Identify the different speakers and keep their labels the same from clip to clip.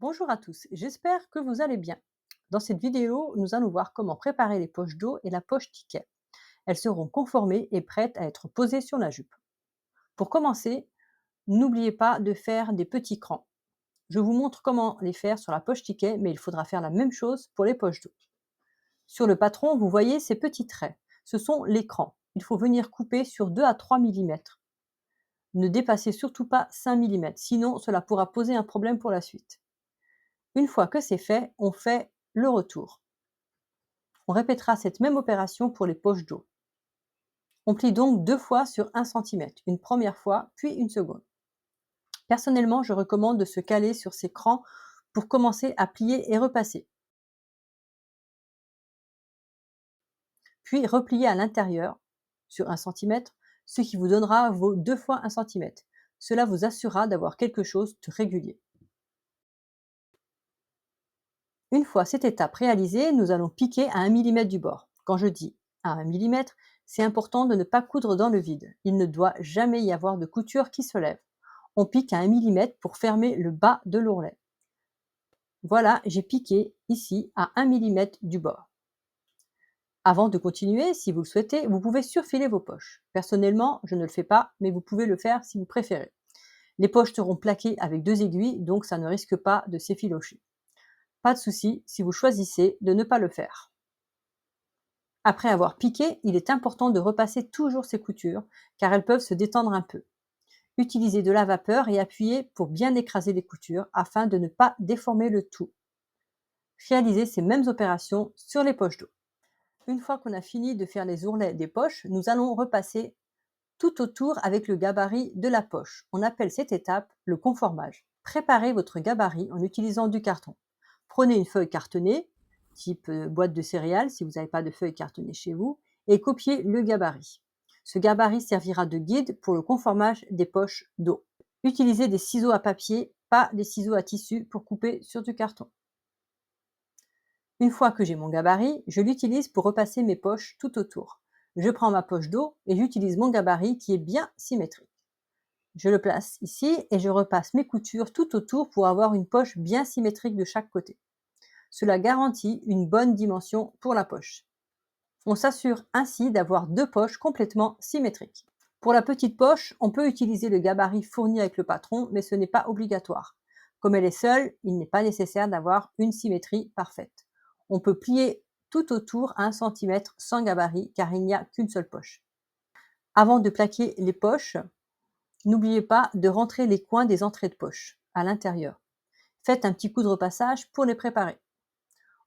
Speaker 1: Bonjour à tous, j'espère que vous allez bien. Dans cette vidéo, nous allons voir comment préparer les poches d'eau et la poche ticket. Elles seront conformées et prêtes à être posées sur la jupe. Pour commencer, n'oubliez pas de faire des petits crans. Je vous montre comment les faire sur la poche ticket, mais il faudra faire la même chose pour les poches d'eau. Sur le patron, vous voyez ces petits traits. Ce sont les crans. Il faut venir couper sur 2 à 3 mm. Ne dépassez surtout pas 5 mm, sinon cela pourra poser un problème pour la suite. Une fois que c'est fait, on fait le retour. On répétera cette même opération pour les poches d'eau. On plie donc 2 fois sur 1 cm, une première fois, puis une seconde. Personnellement, je recommande de se caler sur ces crans pour commencer à plier et repasser. Puis replier à l'intérieur sur 1 cm, ce qui vous donnera vos 2 fois 1 cm. Cela vous assurera d'avoir quelque chose de régulier. Une fois cette étape réalisée, nous allons piquer à 1 mm du bord. Quand je dis à 1 mm, c'est important de ne pas coudre dans le vide. Il ne doit jamais y avoir de couture qui se lève. On pique à 1 mm pour fermer le bas de l'ourlet. Voilà, j'ai piqué ici à 1 mm du bord. Avant de continuer, si vous le souhaitez, vous pouvez surfiler vos poches. Personnellement, je ne le fais pas, mais vous pouvez le faire si vous préférez. Les poches seront plaquées avec 2 aiguilles, donc ça ne risque pas de s'effilocher. Pas de souci si vous choisissez de ne pas le faire. Après avoir piqué, il est important de repasser toujours ces coutures, car elles peuvent se détendre un peu. Utilisez de la vapeur et appuyez pour bien écraser les coutures afin de ne pas déformer le tout. Réalisez ces mêmes opérations sur les poches d'eau. Une fois qu'on a fini de faire les ourlets des poches, nous allons repasser tout autour avec le gabarit de la poche. On appelle cette étape le conformage. Préparez votre gabarit en utilisant du carton. Prenez une feuille cartonnée, type boîte de céréales si vous n'avez pas de feuille cartonnée chez vous, et copiez le gabarit. Ce gabarit servira de guide pour le conformage des poches d'eau. Utilisez des ciseaux à papier, pas des ciseaux à tissu pour couper sur du carton. Une fois que j'ai mon gabarit, je l'utilise pour repasser mes poches tout autour. Je prends ma poche d'eau et j'utilise mon gabarit qui est bien symétrique. Je le place ici et je repasse mes coutures tout autour pour avoir une poche bien symétrique de chaque côté. Cela garantit une bonne dimension pour la poche. On s'assure ainsi d'avoir 2 poches complètement symétriques. Pour la petite poche, on peut utiliser le gabarit fourni avec le patron, mais ce n'est pas obligatoire. Comme elle est seule, il n'est pas nécessaire d'avoir une symétrie parfaite. On peut plier tout autour à 1 cm sans gabarit car il n'y a qu'une seule poche. Avant de plaquer les poches, n'oubliez pas de rentrer les coins des entrées de poche à l'intérieur. Faites un petit coup de repassage pour les préparer.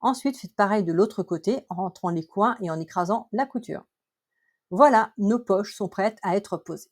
Speaker 1: Ensuite, faites pareil de l'autre côté en rentrant les coins et en écrasant la couture. Voilà, nos poches sont prêtes à être posées.